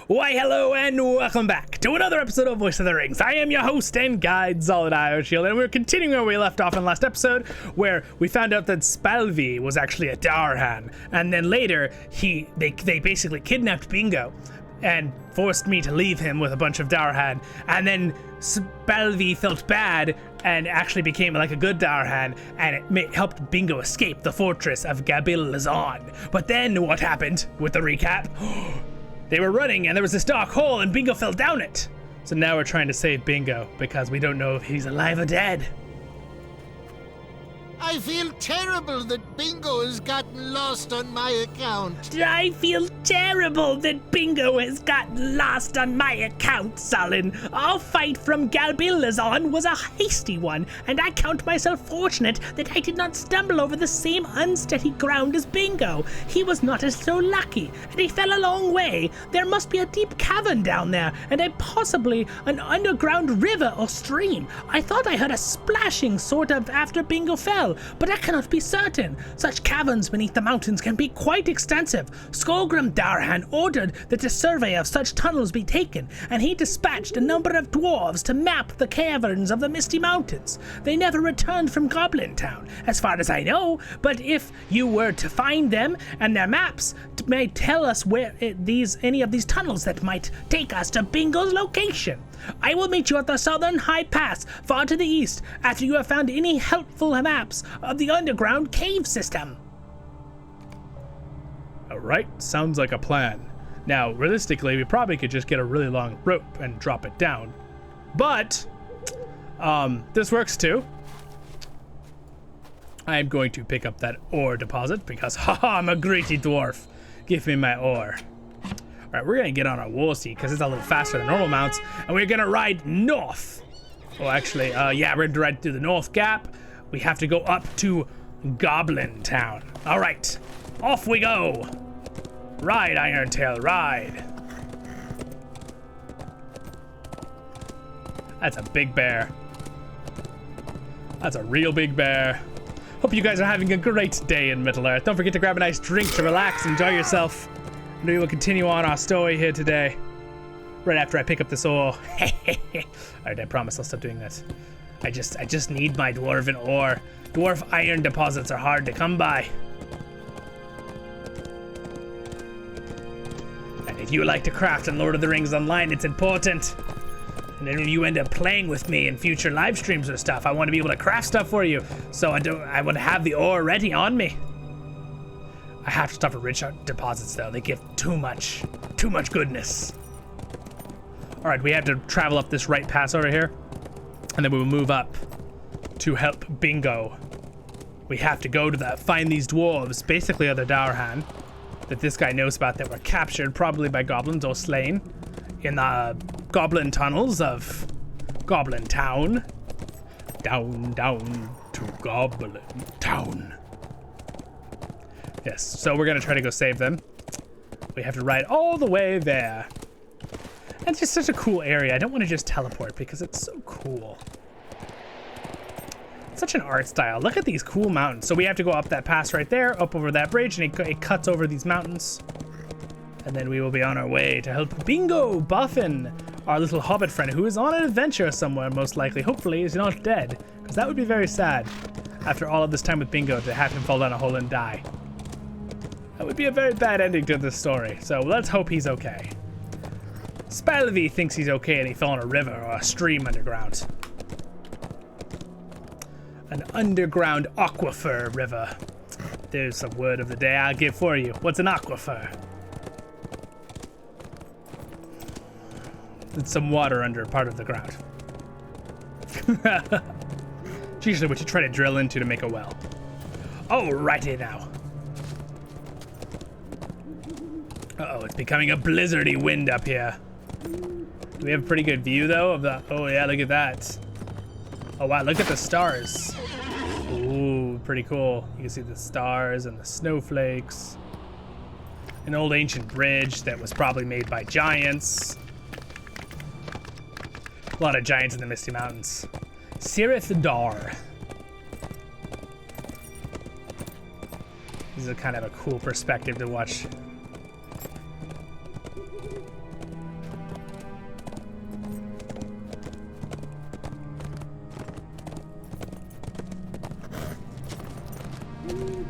Why, hello and welcome back to another episode of Voice of the Rings. I am your host and guide, Zollin Ironshield, and we're continuing where we left off in last episode, where we found out that Spalvi was actually a Dourhand, and then later they basically kidnapped Bingo and forced me to leave him with a bunch of Dourhand, and then Spalvi felt bad and actually became like a good Dourhand, and it helped Bingo escape the fortress of Gabil-Lazan. But then what happened with the recap? They were running and there was this dark hole and Bingo fell down it. So now we're trying to save Bingo because we don't know if he's alive or dead. I feel terrible that Bingo has gotten lost on my account. I feel terrible that Bingo has gotten lost on my account, Zollin. Our fight from Gabil-Lazan was a hasty one, and I count myself fortunate that I did not stumble over the same unsteady ground as Bingo. He was not as so lucky, and he fell a long way. There must be a deep cavern down there, and possibly an underground river or stream. I thought I heard a splashing sort of after Bingo fell, but I cannot be certain. Such caverns beneath the mountains can be quite extensive. Skogrim Dourhand ordered that a survey of such tunnels be taken, and he dispatched a number of dwarves to map the caverns of the Misty Mountains. They never returned from Goblin Town, as far as I know, but if you were to find them and their maps may tell us where any of these tunnels that might take us to Bingo's location. I will meet you at the Southern High Pass, far to the east, after you have found any helpful maps of the underground cave system. Alright, sounds like a plan. Now, realistically, we probably could just get a really long rope and drop it down. But, this works too. I am going to pick up that ore deposit because, haha, I'm a greedy dwarf. Give me my ore. Alright, we're gonna get on our woolsey because it's a little faster than normal mounts, and we're gonna ride north. Well, actually, yeah, we're gonna ride through the North Gap. We have to go up to Goblin Town. Alright, off we go. Ride, Irontail, ride. That's a big bear. That's a real big bear. Hope you guys are having a great day in Middle-earth. Don't forget to grab a nice drink to relax and enjoy yourself. And we will continue on our story here today. Right after I pick up this ore. Alright, I promise I'll stop doing this. I just need my dwarven ore. Dwarf iron deposits are hard to come by. And if you like to craft in Lord of the Rings Online, it's important. And then when you end up playing with me in future live streams or stuff, I want to be able to craft stuff for you. So I want to have the ore ready on me. I have to stop at rich deposits though. They give too much goodness. All right, we have to travel up this right pass over here, and then we will move up to help Bingo. We have to go to find these dwarves, basically other Dourhand, that this guy knows about that were captured probably by goblins or slain in the goblin tunnels of Goblin Town. Down to Goblin Town. Yes, so we're gonna try to go save them. We have to ride all the way there. And it's just such a cool area. I don't want to just teleport because it's so cool. It's such an art style. Look at these cool mountains. So we have to go up that pass right there, up over that bridge, and it cuts over these mountains. And then we will be on our way to help Bingo Buffin, our little hobbit friend, who is on an adventure somewhere, most likely. Hopefully he's not dead, because that would be very sad after all of this time with Bingo to have him fall down a hole and die. That would be a very bad ending to this story, so let's hope he's okay. Spalvi thinks he's okay and he fell in a river or a stream underground. An underground aquifer river. There's a word of the day I'll give for you. What's an aquifer? It's some water under part of the ground. It's usually what you try to drill into to make a well. Alrighty now. Uh-oh, it's becoming a blizzardy wind up here. Do we have a pretty good view, though, of the... Oh, yeah, look at that. Oh, wow, look at the stars. Ooh, pretty cool. You can see the stars and the snowflakes. An old ancient bridge that was probably made by giants. A lot of giants in the Misty Mountains. Cirith Dar. This is a kind of a cool perspective to watch.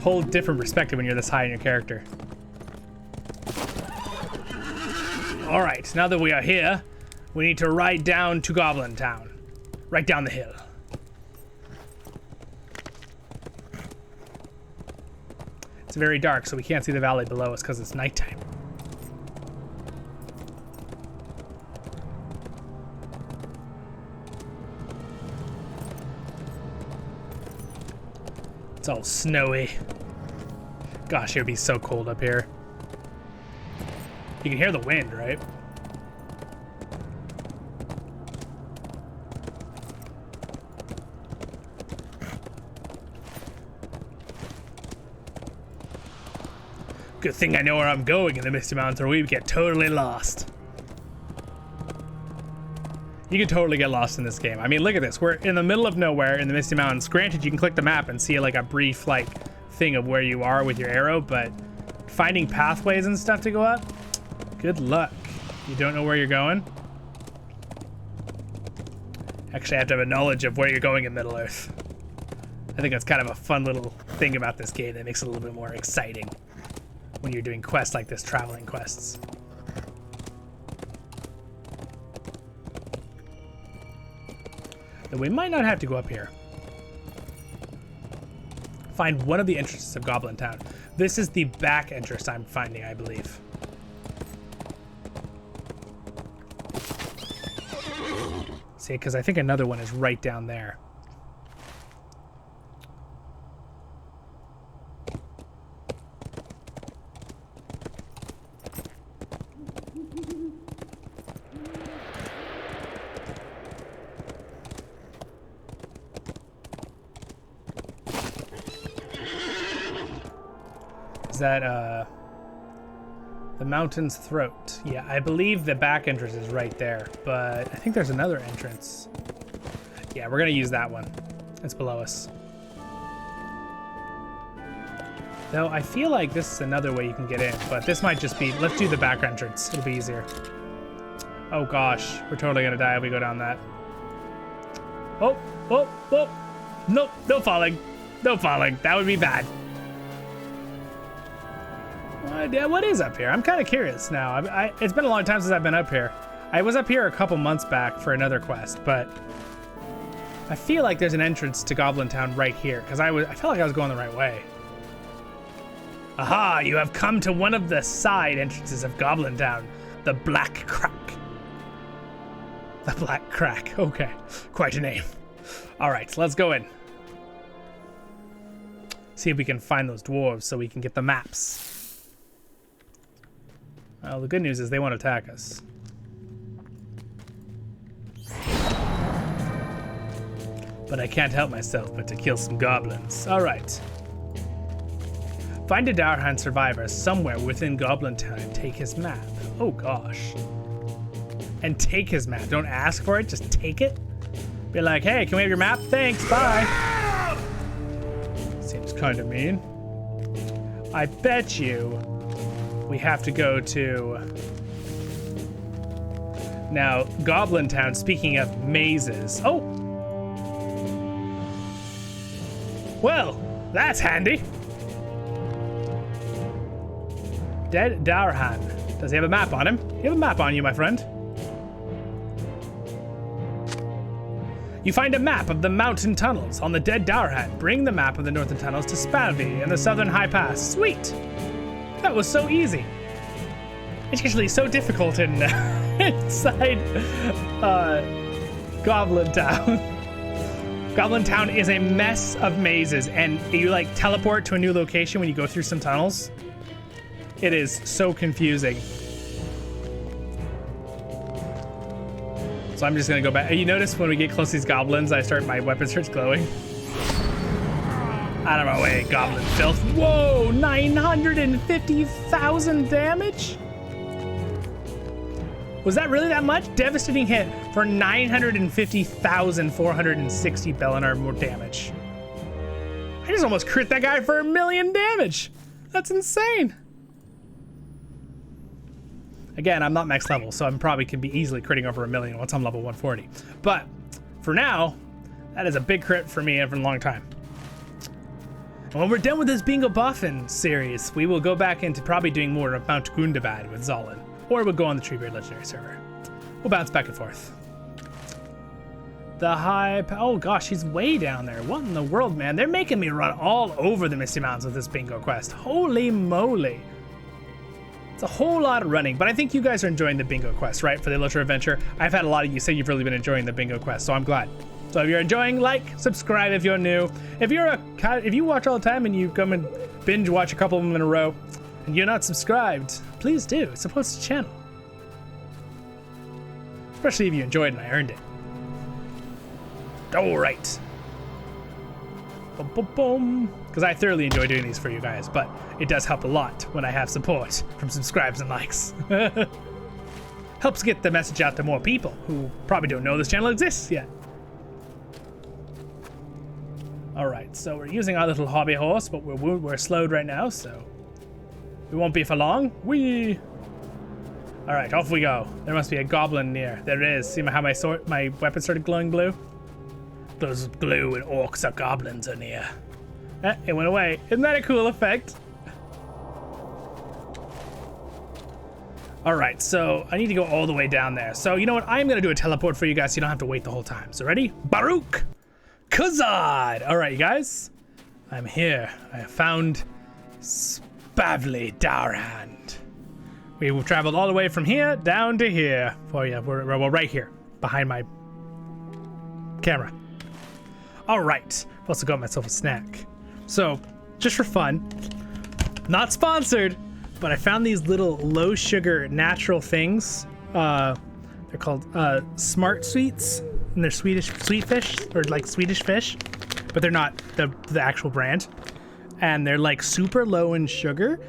whole different perspective when you're this high in your character. All right, now that we are here, we need to ride down to Goblin Town. Right down the hill. It's very dark, so we can't see the valley below us because it's nighttime. It's all snowy. Gosh, it would be so cold up here. You can hear the wind, right? Good thing I know where I'm going in the Misty Mountains, or we'd get totally lost. You can totally get lost in this game. I mean, look at this. We're in the middle of nowhere in the Misty Mountains. Granted, you can click the map and see like a brief like thing of where you are with your arrow, but finding pathways and stuff to go up, good luck. You don't know where you're going? Actually, I have to have a knowledge of where you're going in Middle-earth. I think that's kind of a fun little thing about this game that makes it a little bit more exciting when you're doing quests like this, traveling quests. Though we might not have to go up here. Find one of the entrances of Goblin Town. This is the back entrance I'm finding, I believe. See, because I think another one is right down there. Is that, the mountain's throat? Yeah, I believe the back entrance is right there, but I think there's another entrance. Yeah, we're gonna use that one. It's below us. Though I feel like this is another way you can get in, but this might just be, let's do the back entrance. It'll be easier. Oh gosh, we're totally gonna die if we go down that. Oh, oh, oh. Nope, no falling. No falling, that would be bad. What is up here? I'm kind of curious now. It's been a long time since I've been up here. I was up here a couple months back for another quest, but I feel like there's an entrance to Goblin Town right here, because I felt like I was going the right way. Aha, you have come to one of the side entrances of Goblin Town, the Black Crack. The Black Crack, okay, quite a name. All right, let's go in. See if we can find those dwarves so we can get the maps. Well, the good news is they won't attack us. But I can't help myself but to kill some goblins. All right. Find a Dourhand survivor somewhere within Goblin Town and take his map. Oh gosh. And take his map. Don't ask for it, just take it. Be like, hey, can we have your map? Thanks, bye. Seems kind of mean. I bet you we have to go to... Now, Goblin Town, speaking of mazes. Oh! Well, that's handy. Dead Dourhand. Does he have a map on him? You have a map on you, my friend. You find a map of the mountain tunnels on the dead Dourhand. Bring the map of the northern tunnels to Spalvey and the southern high pass. Sweet! That was so easy. It's usually so difficult in inside Goblin Town. Goblin Town is a mess of mazes, and you like teleport to a new location when you go through some tunnels. It is so confusing. So I'm just gonna go back. You notice when we get close to these goblins, my weapon starts glowing. Out of my way, goblin filth. Whoa, 950,000 damage? Was that really that much? Devastating hit for 950,460 Bellinar more damage. I just almost crit that guy for 1,000,000 damage. That's insane. Again, I'm not max level, so I'm probably can be easily critting over 1,000,000 once I'm level 140. But for now, that is a big crit for me and for a long time. When we're done with this Bingo Boffin series, we will go back into probably doing more of Mount Gundabad with Zollin. Or we'll go on the Treebeard Legendary server. We'll bounce back and forth. The oh gosh, he's way down there. What in the world, man? They're making me run all over the Misty Mountains with this bingo quest. Holy moly. It's a whole lot of running, but I think you guys are enjoying the bingo quest, right? For the LOTRO adventure. I've had a lot of you say you've really been enjoying the bingo quest, so I'm glad. So if you're enjoying, like, subscribe if you're new. If you watch all the time and you come and binge watch a couple of them in a row and you're not subscribed, please do. Support the channel. Especially if you enjoyed it and I earned it. All right. Boom, boom, boom. Because I thoroughly enjoy doing these for you guys, but it does help a lot when I have support from subscribes and likes. Helps get the message out to more people who probably don't know this channel exists yet. All right, so we're using our little hobby horse, but we're slowed right now, so we won't be for long. Whee! All right, off we go. There must be a goblin near. There is. See how my weapon started glowing blue? Glows blue and orcs or goblins are near. It went away. Isn't that a cool effect? All right, so I need to go all the way down there. So you know what? I'm gonna do a teleport for you guys so you don't have to wait the whole time. So ready? Baruch Kazad! All right, you guys. I'm here. I have found Spavly Dourhand. We've traveled all the way from here down to here for you. We're right here, behind my camera. All right, I've also got myself a snack. So, just for fun, not sponsored, but I found these little low sugar natural things. They're called Smart Sweets, and they're Swedish sweet fish, or like Swedish fish, but they're not the actual brand. And they're like super low in sugar,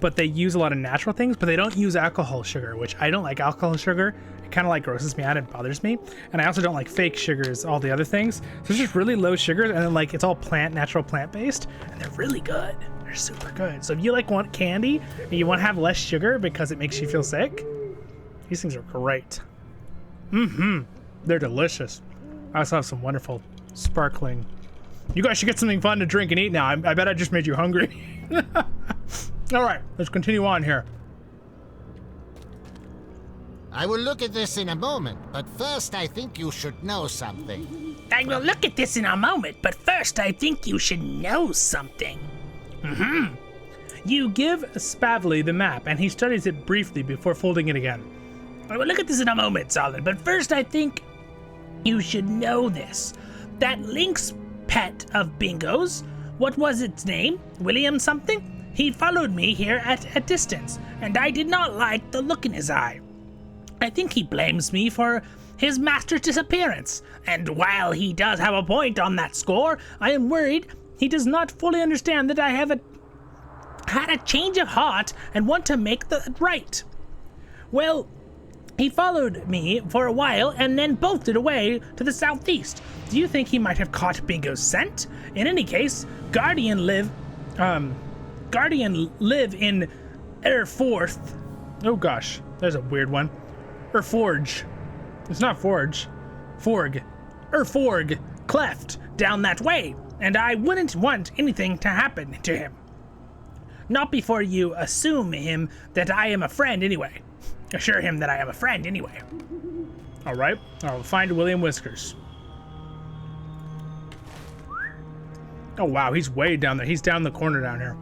but they use a lot of natural things, but they don't use alcohol sugar, which I don't like alcohol sugar. It kind of like grosses me out, it bothers me. And I also don't like fake sugars, all the other things. So it's just really low sugars, and then like it's all natural plant-based, and they're really good. They're super good. So if you like want candy and you want to have less sugar because it makes you feel sick, these things are great. They're delicious. I also have some wonderful sparkling. You guys should get something fun to drink and eat now. I bet I just made you hungry. All right, let's continue on here. I will look at this in a moment, but first I think you should know something. I will look at this in a moment, but first I think you should know something. You give Spavly the map, and he studies it briefly before folding it again. I will look at this in a moment, Zollin, but first I think you should know this. That Link's pet of Bingo's, what was its name? William something? He followed me here at a distance, and I did not like the look in his eye. I think he blames me for his master's disappearance, and while he does have a point on that score, I am worried he does not fully understand that I have had a change of heart and want to make the right. Well, he followed me for a while and then bolted away to the southeast. Do you think he might have caught Bingo's scent? In any case, Guardian live in Erforth. Oh gosh, there's a weird one. Erforge. It's not Forge. Forg. Erforg. Cleft. Down that way. And I wouldn't want anything to happen to him. Not before you assume him that I am a friend anyway. Assure him that I am a friend anyway. All right, I'll find William Whiskers. Oh wow, he's way down there. He's down the corner down here.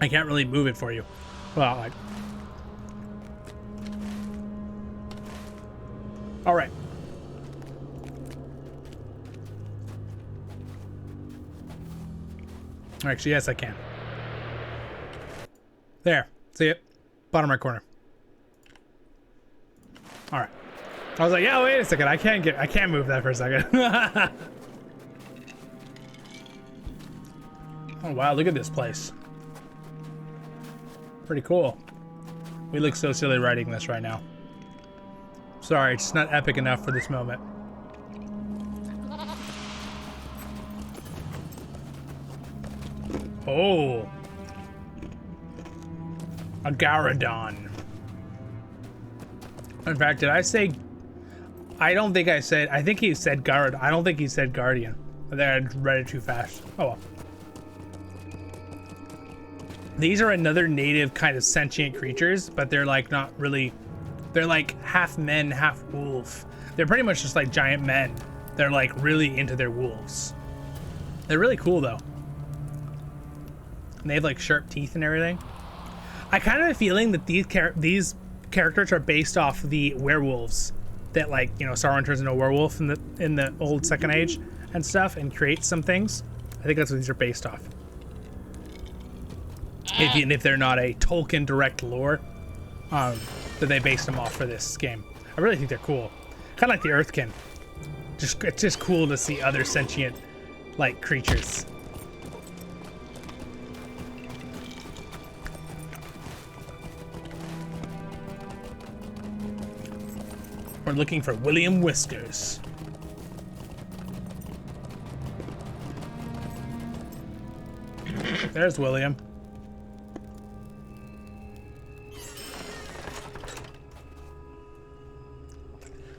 I can't really move it for you. Well, all right. Actually, yes, I can. There, see it? Bottom right corner. All right. I was like, yeah, wait a second. I can't move that for a second. Oh wow, look at this place. Pretty cool. We look so silly writing this right now. Sorry, it's not epic enough for this moment. Oh. A Garadon. In fact, did I say... I don't think I said... I think he said Guard. I don't think he said Guardian. I think I read it too fast. Oh well. These are another native kind of sentient creatures, but they're like not really, they're like half men, half wolf. They're pretty much just like giant men. They're like really into their wolves. They're really cool though. And they have like sharp teeth and everything. I kind of have a feeling that these characters are based off the werewolves that, like, you know, Sauron turns into a werewolf in the old Second Age and stuff and creates some things. I think that's what these are based off. If they're not a Tolkien direct lore, that they based them off for this game. I really think they're cool. Kind of like the Earthkin. It's just cool to see other sentient like creatures. We're looking for William Whiskers. There's William.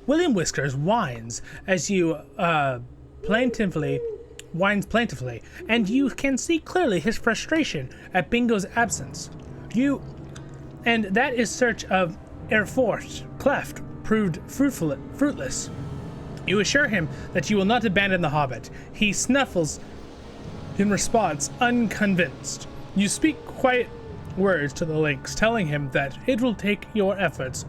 William Whiskers whines as you plaintively, and you can see clearly his frustration at Bingo's absence. And that is search of Erfort Cleft proved fruitless. You assure him that you will not abandon the Hobbit. He snuffles in response, unconvinced. You speak quiet words to the Lynx, telling him that it will take your efforts,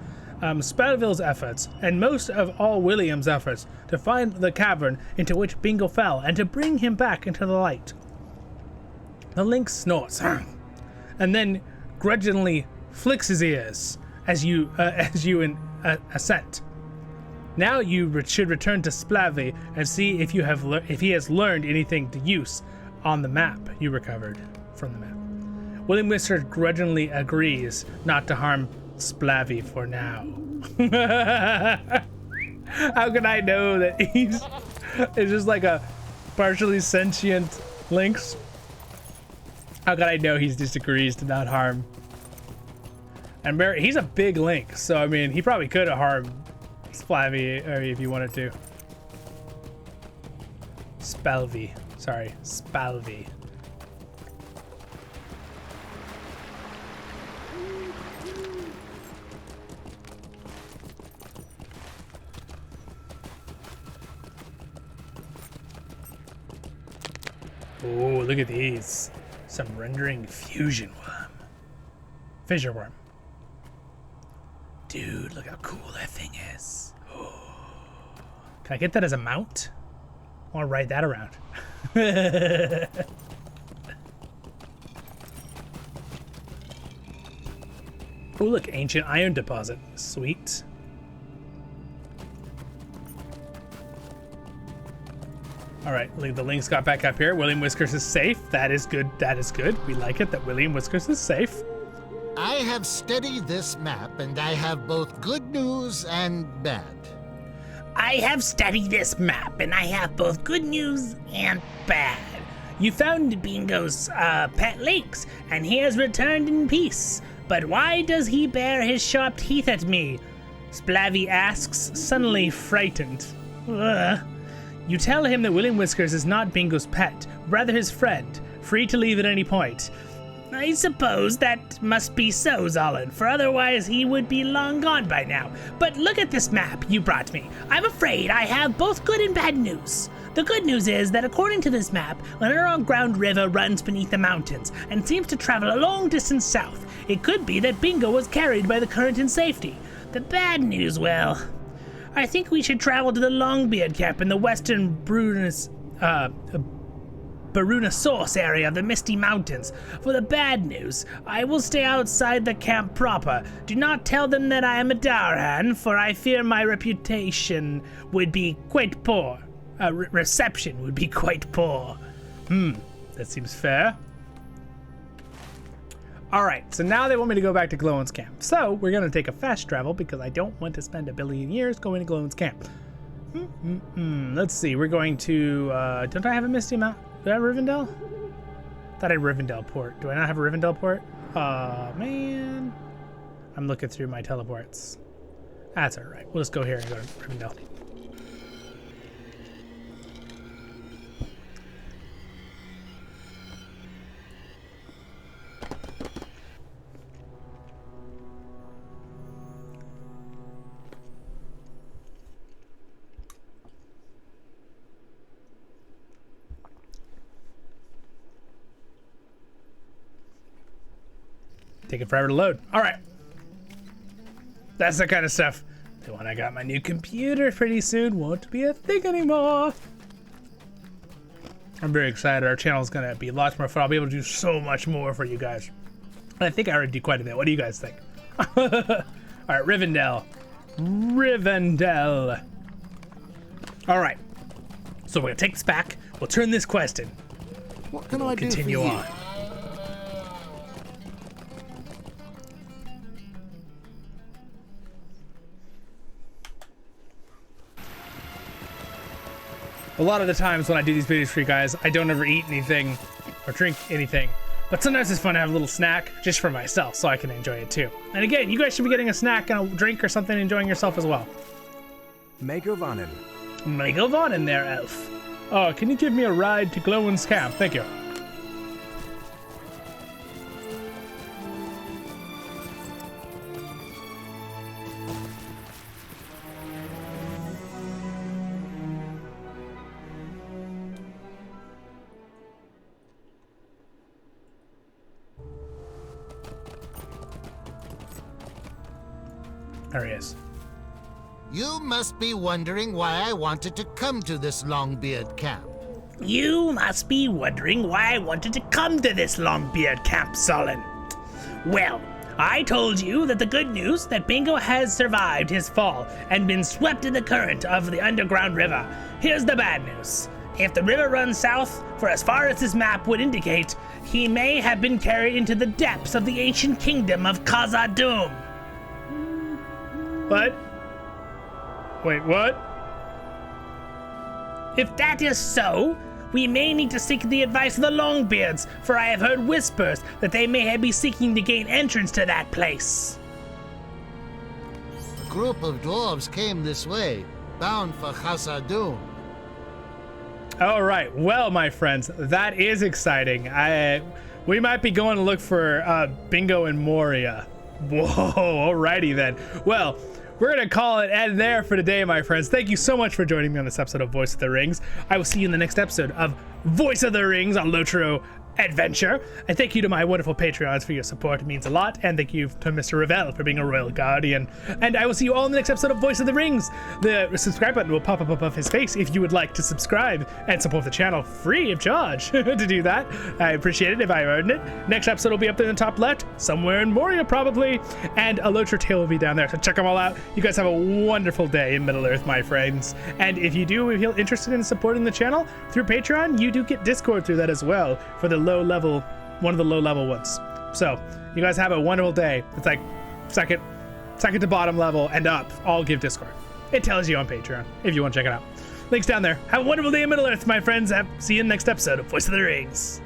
Spellville's efforts, and most of all William's efforts, to find the cavern into which Bingo fell and to bring him back into the light. The Lynx snorts, and then grudgingly flicks his ears as you assent. Now you should return to Splavy and see if he has learned anything to use on the map you recovered from the map. William Whiskers grudgingly agrees not to harm Splavy for now. How can I know that it's just like a partially sentient lynx? How can I know he just agrees to not harm? And he's a big lynx, so I mean, he probably could have harmed Splavy if he wanted to. Spalvy. Sorry, Spalvy. Oh, look at these. Some rendering fusion worm. Fissure worm. Dude, look how cool that thing is. Oh. Can I get that as a mount? I want to ride that around. Oh, look, ancient iron deposit. Sweet. All right, the Lynx got back up here. William Whiskers is safe. That is good. That is good. We like it that William Whiskers is safe. I have studied this map, and I have both good news and bad. I have studied this map, and I have both good news and bad. You found Bingo's pet lynx, and he has returned in peace. But why does he bare his sharp teeth at me? Splavy asks, suddenly frightened. Ugh. You tell him that William Whiskers is not Bingo's pet, rather his friend, free to leave at any point. I suppose that must be so, Zollin, for otherwise he would be long gone by now. But look at this map you brought me. I'm afraid I have both good and bad news. The good news is that according to this map, an underground river runs beneath the mountains and seems to travel a long distance south. It could be that Bingo was carried by the current in safety. The bad news, well, I think we should travel to the Longbeard camp in the western Barunasaurus area of the Misty Mountains. For the bad news, I will stay outside the camp proper. Do not tell them that I am a Dourhand, for I fear my reputation would be quite poor. Reception would be quite poor. That seems fair. Alright, so now they want me to go back to Glowin's camp. So, we're going to take a fast travel because I don't want to spend a billion years going to Glowin's camp. Let's see, we're going to, don't I have a Misty Mount? Do I have Rivendell? I thought I had Rivendell port. Do I not have a Rivendell port? Man. I'm looking through my teleports. That's alright. We'll just go here and go to Rivendell. Taking forever to load. All right. That's the kind of stuff that when I got my new computer pretty soon won't be a thing anymore. I'm very excited. Our channel is going to be lots more fun. I'll be able to do so much more for you guys. And I think I already do quite a bit. What do you guys think? All right, Rivendell. Rivendell. All right. So we're going to take this back. We'll turn this quest in. What can I do for Continue you? on. A lot of the times when I do these videos for you guys, I don't ever eat anything or drink anything. But sometimes it's fun to have a little snack just for myself so I can enjoy it too. And again, you guys should be getting a snack and a drink or something, enjoying yourself as well. Megovanen. Megovanen there, elf. Oh, can you give me a ride to Glowin's camp? Thank you. There he is. You must be wondering why I wanted to come to this Longbeard camp. You must be wondering why I wanted to come to this Longbeard camp, Zollin. Well, I told you that the good news that Bingo has survived his fall and been swept in the current of the underground river. Here's the bad news. If the river runs south, for as far as this map would indicate, he may have been carried into the depths of the ancient kingdom of Khazad-dûm. What? Wait, what? If that is so, we may need to seek the advice of the Longbeards, for I have heard whispers that they may be seeking to gain entrance to that place. A group of dwarves came this way, bound for Khazad-dûm. All right. Well, my friends, that is exciting. We might be going to look for Bingo and Moria. Whoa, alrighty then. Well, we're going to call it end there for today, my friends. Thank you so much for joining me on this episode of Voice of the Rings. I will see you in the next episode of Voice of the Rings on LOTRO Adventure. And thank you to my wonderful Patreons for your support. It means a lot. And thank you to Mr. Revel for being a royal guardian. And I will see you all in the next episode of Voice of the Rings. The subscribe button will pop up above his face if you would like to subscribe and support the channel free of charge to do that. I appreciate it if I earned it. Next episode will be up there in the top left, somewhere in Moria probably. And a LOTRO tale will be down there. So check them all out. You guys have a wonderful day in Middle-earth, my friends. And if you do feel interested in supporting the channel through Patreon, you do get Discord through that as well for the low level, one of the low level ones. So you guys have a wonderful day. It's like second to bottom level and up. All give Discord. It tells you on Patreon if you want to check it out. Links down there. Have a wonderful day in Middle-earth, my friends. See you in the next episode of Voice of the Rings.